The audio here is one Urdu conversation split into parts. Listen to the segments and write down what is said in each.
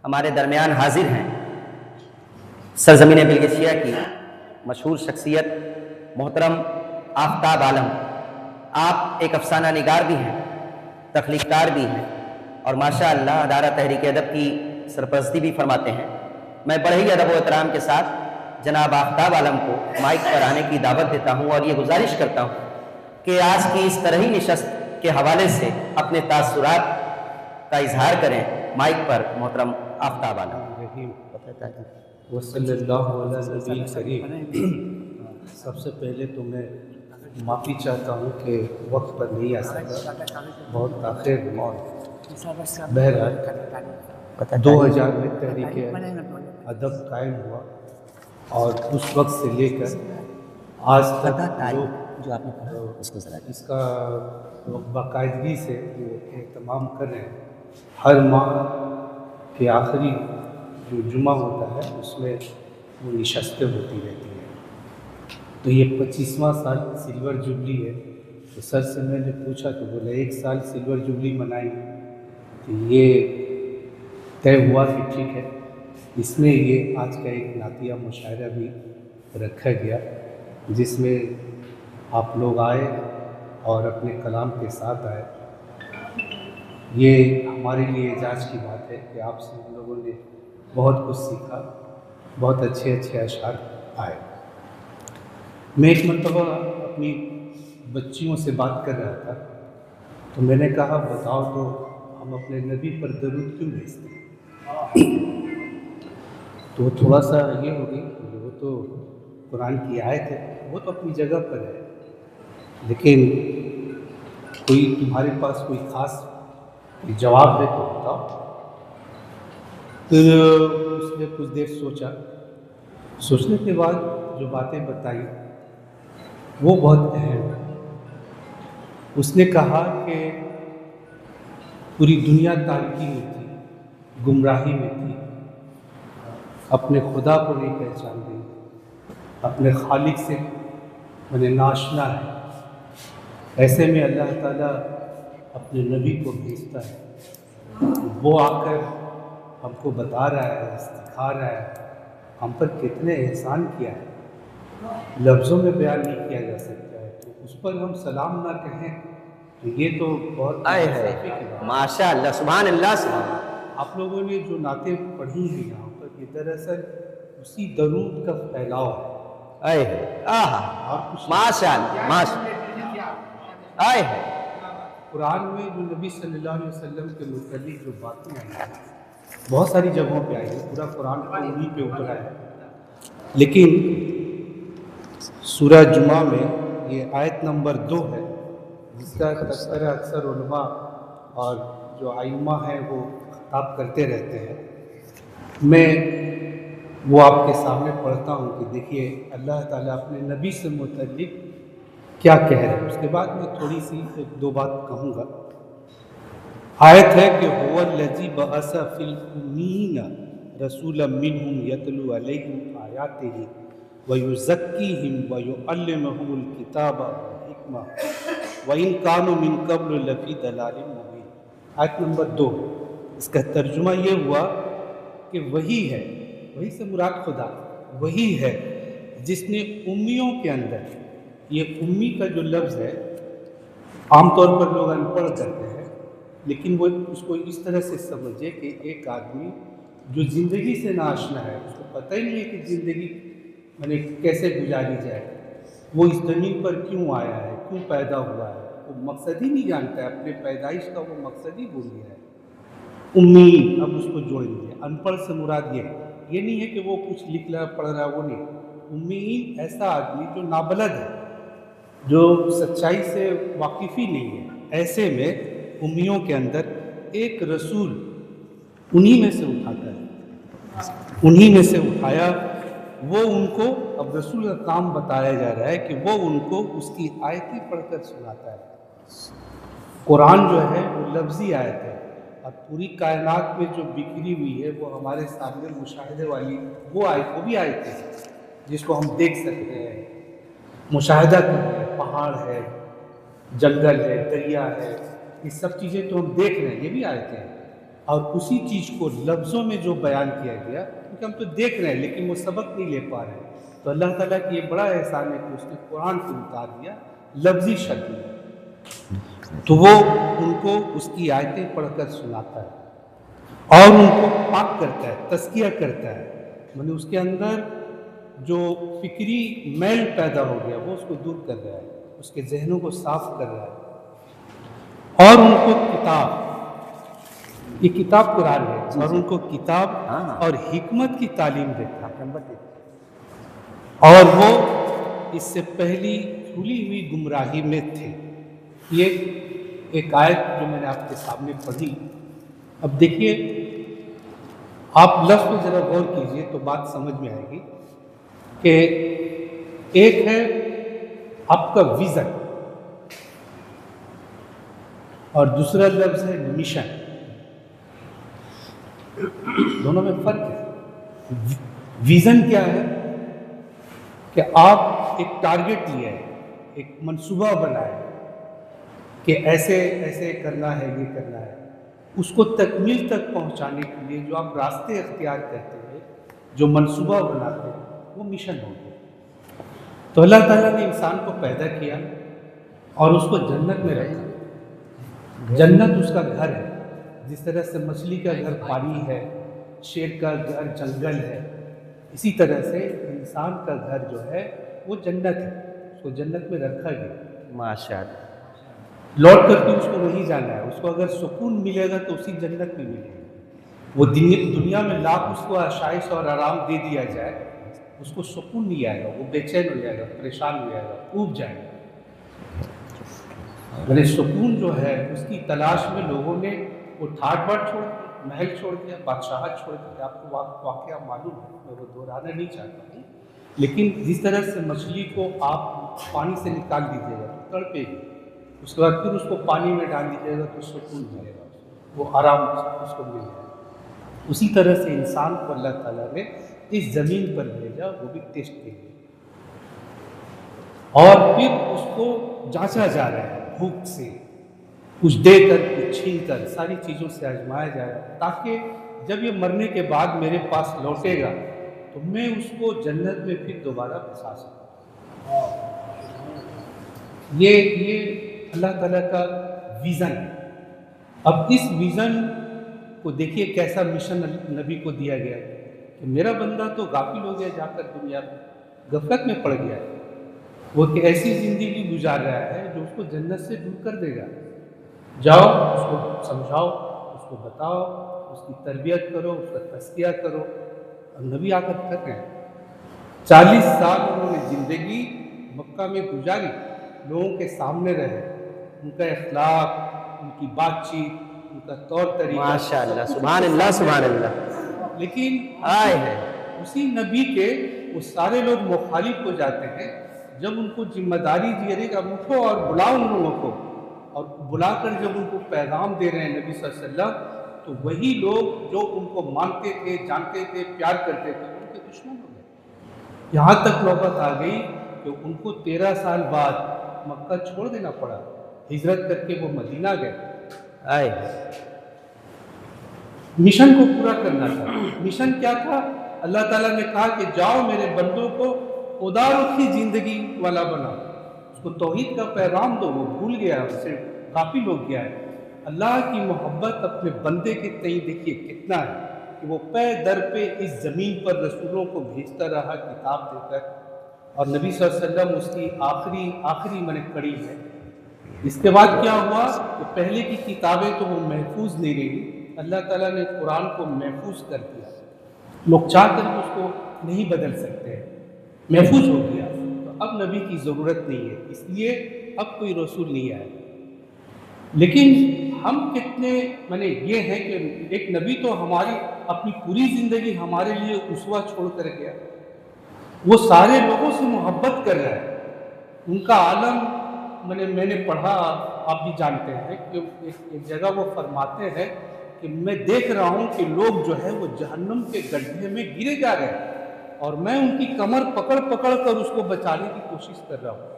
ہمارے درمیان حاضر ہیں سرزمین بلگیشیا کی مشہور شخصیت محترم آفتاب عالم۔ آپ ایک افسانہ نگار بھی ہیں، تخلیق کار بھی ہیں، اور ماشاء اللہ ادارہ تحریک ادب کی سرپرستی بھی فرماتے ہیں۔ میں بڑے ہی ادب و احترام کے ساتھ جناب آفتاب عالم کو مائک پر آنے کی دعوت دیتا ہوں اور یہ گزارش کرتا ہوں کہ آج کی اس طرح ہی نشست کے حوالے سے اپنے تاثرات کا اظہار کریں۔ مائک پر محترم آفتاب عالم۔ وصلی اللہ علیہ نبی کریم۔ سب سے پہلے تو میں معافی چاہتا ہوں کہ وقت پر نہیں آ سکا، بہت تاخیر ہوئی۔ بہرحال 2000 میں تحریک ادب قائم ہوا اور اس وقت سے لے کر آج تک جو اس کا باقاعدگی سے وہ اہتمام کر رہے ہیں۔ ہر ماہ کے آخری جو جمعہ ہوتا ہے اس میں وہ نشستیں ہوتی رہتی ہیں۔ تو یہ 25واں سال سلور جوبلی ہے۔ تو سر سے میں نے پوچھا تو بولے 1 سال سلور جوبلی منائی، تو یہ طے ہوا کہ ٹھیک ہے۔ اس میں یہ آج کا ایک نعتیہ مشاعرہ بھی رکھا گیا جس میں آپ لوگ آئے اور اپنے کلام کے ساتھ آئے۔ یہ ہمارے لیے اعزاز کی بات ہے کہ آپ سے ہم لوگوں نے بہت کچھ سیکھا، بہت اچھے اشعار آئے۔ میں ایک مرتبہ اپنی بچیوں سے بات کر رہا تھا تو میں نے کہا بتاؤ تو ہم اپنے نبی پر درود کیوں بھیجتے ہیں؟ تو وہ تھوڑا سا یہ ہو گئی کہ وہ تو قرآن کی آیت ہے، وہ تو اپنی جگہ پر ہے، لیکن کوئی تمہارے پاس کوئی خاص جواب ہے تو بتاؤ۔ پھر اس نے کچھ دیر سوچنے کے بعد جو باتیں بتائی وہ بہت اہم ہے۔ اس نے کہا کہ پوری دنیا تاریکی میں تھی، گمراہی میں تھی، اپنے خدا کو نہیں پہچان گئی، اپنے خالق سے ناشنا ہے۔ ایسے میں اللہ تعالیٰ اپنے نبی کو بھیجتا ہے، وہ آ کر ہم کو بتا رہا ہے، سکھا رہا ہے، ہم پر کتنے احسان کیا ہے، لفظوں میں بیان نہیں کیا جا سکتا ہے۔ تو اس پر ہم سلام نہ کہیں تو یہ تو بہت ماشاء اللہ، سبحان اللہ، سبحان اللہ۔ آپ لوگوں نے جو نعتیں پڑھی ہیں یہاں پر، یہ دراصل اسی درود کا پھیلاؤ ہے۔ ماشاء اللہ، ماشاء اللہ۔ قرآن میں جو نبی صلی اللہ علیہ وسلم کے متعلق جو باتیں آئی ہیں بہت ساری جگہوں پہ آئی ہیں، پورا قرآن کو انہی پہ اترا ہے، لیکن سورہ جمعہ میں یہ آیت نمبر 2 ہے جس کا تذکرہ اکثر علماء اور جو ائمہ ہیں وہ خطاب کرتے رہتے ہیں۔ میں وہ آپ کے سامنے پڑھتا ہوں کہ دیکھیے اللہ تعالیٰ اپنے نبی سے متعلق کیا کہہ رہے ہیں، اس کے بعد میں تھوڑی سی 1-2 بات کہوں گا۔ آیت ہے کہ هو الذی بعث فی الامین رسولا منہم یتلو علیہم آیاتہ ویزکیہم ویعلمہم الکتاب والحکمہ وإن كانوا من قبل لفی ضلال مبین۔ آیت نمبر 2، اس کا ترجمہ یہ ہوا کہ وہی ہے، وہی سے مراد خدا، وہی ہے جس نے امیوں کے اندر، یہ امی کا جو لفظ ہے عام طور پر لوگ ان پڑھ کرتے ہیں، لیکن وہ اس کو اس طرح سے سمجھے کہ ایک آدمی جو زندگی سے ناآشنا ہے، اس کو پتہ ہی نہیں ہے کہ زندگی کیسے گزاری جائے، وہ اس زمین پر کیوں آیا ہے، کیوں پیدا ہوا ہے، وہ مقصد ہی نہیں جانتا ہے، اپنے پیدائش کا وہ مقصد ہی بھول گیا ہے۔ امی، اب اس کو جوڑ لیجیے، ان پڑھ سے مراد یہ نہیں ہے کہ وہ کچھ لکھ رہا پڑھ رہا ہے، وہ نہیں۔ امی ایسا آدمی جو نابلد ہے، جو سچائی سے واقف ہی نہیں ہے، ایسے میں امیوں کے اندر ایک رسول انہی میں سے اٹھاتا ہے، انہی میں سے اٹھایا، وہ ان کو، اب رسول کا کام بتایا جا رہا ہے کہ وہ ان کو اس کی آیتیں پڑھ کر سناتا ہے۔ قرآن جو ہے وہ لفظی آیت ہے، اور پوری کائنات میں جو بکھری ہوئی ہے وہ ہمارے سامنے مشاہدے والی وہ بھی آیتیں ہیں جس کو ہم دیکھ سکتے ہیں، مشاہدہ کرتے ہیں، پہاڑ ہے، جنگل ہے، دریا ہے، یہ سب چیزیں تو ہم دیکھ رہے ہیں، یہ بھی آیتیں ہیں۔ اور اسی چیز کو لفظوں میں جو بیان کیا گیا، کیونکہ ہم تو دیکھ رہے ہیں لیکن وہ سبق نہیں لے پا رہے ہیں، تو اللہ تعالیٰ کی یہ بڑا احسان ہے کہ اس نے قرآن کو اتار دیا لفظی شکل میں، تو وہ ان کو اس کی آیتیں پڑھ کر سناتا ہے اور ان کو پاک کرتا ہے، تزکیہ کرتا ہے، یعنی اس کے اندر جو فکری میل پیدا ہو گیا وہ اس کو دور کر رہا ہے، اس کے ذہنوں کو صاف کر رہا ہے، اور ان کو کتاب، یہ کتاب قرآن ہے، اور ان کو کتاب اور حکمت کی تعلیم دیتا ہے، اور وہ اس سے پہلی کھلی ہوئی گمراہی میں تھے۔ یہ ایک آیت جو میں نے آپ کے سامنے پڑھی، اب دیکھیے آپ لفظ پہ ذرا غور کیجئے تو بات سمجھ میں آئے گی کہ ایک ہے آپ کا ویژن اور دوسرا لفظ ہے مشن، دونوں میں فرق ہے۔ ویژن کیا ہے کہ آپ ایک ٹارگٹ لیا ہے، ایک منصوبہ بنایا ہے کہ ایسے ایسے کرنا ہے، یہ کرنا ہے، اس کو تکمیل تک پہنچانے کے لیے جو آپ راستے اختیار کرتے ہیں، جو منصوبہ بناتے ہیں، وہ مشن ہو گیا۔ تو اللہ تعالیٰ نے انسان کو پیدا کیا اور اس کو جنت میں رکھا۔ جنت اس کا گھر ہے، جس طرح سے مچھلی کا گھر پانی ہے، شیر کا گھر جنگل ہے، اسی طرح سے انسان کا گھر جو ہے وہ جنت ہے، اس کو جنت میں رکھا گیا۔ ماشاءاللہ۔ لوٹ کر کے اس کو نہیں جانا ہے، اس کو اگر سکون ملے گا تو اسی جنت میں ملے گا۔ وہ دنیا میں لاکھ اس کو آشائش اور آرام دے دیا جائے، اس کو سکون نہیں آئے گا، وہ بے چین ہو جائے گا، پریشان ہو جائے گا، اوب جائے گا۔ یعنی سکون جو ہے اس کی تلاش میں لوگوں نے وہ ٹھاٹ باٹ چھوڑ دیا، محل چھوڑ دیا، بادشاہت چھوڑ دیا۔ آپ کو واقعہ معلوم ہے، میں وہ دہرانا نہیں چاہتا ہوں، لیکن جس طرح سے مچھلی کو آپ پانی سے نکال دیجیے گا تو تڑپے گی، اس کے بعد پھر اس کو پانی میں ڈال دیجیے گا تو سکون ملے گا، وہ آرام اس کو مل جائے گا۔ اسی طرح سے انسان کو اللہ تعالیٰ نے اس زمین پر بھیجا، وہ بھی ٹیسٹ کے لیے، اور پھر اس کو جانچا جا رہا ہے بھوک سے، کچھ دے کر کچھ چھین کر، ساری چیزوں سے آزمایا جا رہا ہے، تاکہ جب یہ مرنے کے بعد میرے پاس لوٹے گا تو میں اس کو جنت میں پھر دوبارہ بسا سکوں۔ یہ اللہ تعالیٰ کا ویژن ہے۔ اب اس ویژن کو دیکھیے کیسا مشن نبی کو دیا گیا ہے کہ میرا بندہ تو غافل ہو گیا، جا کر دنیا میں غفلت میں پڑ گیا ہے، وہ کہ ایسی زندگی گزار رہا ہے جو اس کو جنت سے دور کر دے گا۔ جاؤ اس کو سمجھاؤ، اس کو بتاؤ، اس کی تربیت کرو، اس کا تزکیہ کرو۔ اور نبی آ کر کر رہے ہیں 40 سال انہوں نے زندگی مکہ میں گزاری، لوگوں کے سامنے رہے، ان کا اخلاق، ان کی بات چیت، ان کا طور طریقہ، ماشاءاللہ، سبحان اللہ، سبحان اللہ۔ لیکن آئے ہے اسی نبی کے وہ سارے لوگ مخالف ہو جاتے ہیں جب ان کو ذمہ داری دی رہی کہ اب اٹھو اور بلاؤ ان لوگوں کو، اور بلا کر جب ان کو پیغام دے رہے ہیں نبی صلی اللہ علیہ وسلم، تو وہی لوگ جو ان کو مانتے تھے، جانتے تھے، پیار کرتے تھے، ان کے دشمن ہو گئے۔ یہاں تک نوبت آ گئی کہ ان کو 13 سال بعد مکہ چھوڑ دینا پڑا، ہجرت کر کے وہ مدینہ گئے۔ آئے مشن کو پورا کرنا تھا۔ مشن کیا تھا؟ اللہ تعالیٰ نے کہا کہ جاؤ میرے بندوں کو خدا رخی زندگی والا بناؤ، اس کو توحید کا پیغام دو۔ وہ بھول گیا، اس سے غافل ہو گیا ہے۔ اللہ کی محبت اپنے بندے کے تئیں دیکھیے کتنا ہے کہ وہ پے در پہ اس زمین پر رسولوں کو بھیجتا رہا کتاب دے کر، اور نبی صلی اللہ علیہ وسلم اس کی آخری کڑی ہے۔ اس کے بعد کیا ہوا کہ پہلے کی کتابیں تو وہ محفوظ نہیں رہی، اللہ تعالیٰ نے قرآن کو محفوظ کر دیا، لوگ چاہ کر اس کو نہیں بدل سکتے، محفوظ ہو گیا۔ تو اب نبی کی ضرورت نہیں ہے، اس لیے اب کوئی رسول نہیں آیا۔ لیکن ہم کتنے یہ ہے کہ ایک نبی تو ہماری اپنی پوری زندگی ہمارے لیے اسوہ چھوڑ کر گیا، وہ سارے لوگوں سے محبت کر رہا ہے، ان کا عالم میں نے پڑھا، آپ بھی جانتے ہیں کہ ایک جگہ وہ فرماتے ہیں کہ میں دیکھ رہا ہوں کہ لوگ جو ہے وہ جہنم کے گڈھے میں گرے جا رہے ہیں، اور میں ان کی کمر پکڑ کر اس کو بچانے کی کوشش کر رہا ہوں۔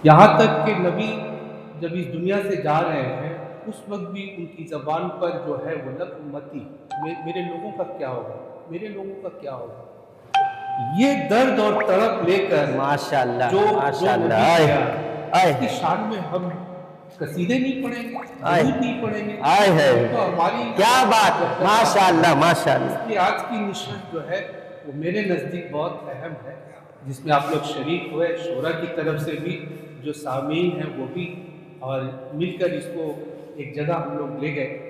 یہاں تک کہ نبی جب اس دنیا سے جا رہے ہیں اس وقت بھی ان کی زبان پر جو ہے وہ لفظ امتی، میرے لوگوں کا کیا ہوگا، میرے لوگوں کا کیا ہوگا، یہ درد اور تڑپ لے کر ماشاء اللہ جو ماشاء نبی اللہ، آئے کیا، آئے اس کی شان میں ہم قصیدے نہیں پڑھیں گے، آئے درود نہیں پڑھیں گے، آئے ہے، تو ہماری کیا بات، ماشاء اللہ ماشاء اللہ۔ اس لیے آج کی نشست جو ہے وہ میرے نزدیک بہت اہم ہے، جس میں آپ لوگ شریک ہوئے، شورا کی طرف سے بھی، جو سامعین ہیں وہ بھی، اور مل کر اس کو ایک جگہ ہم لوگ لے گئے۔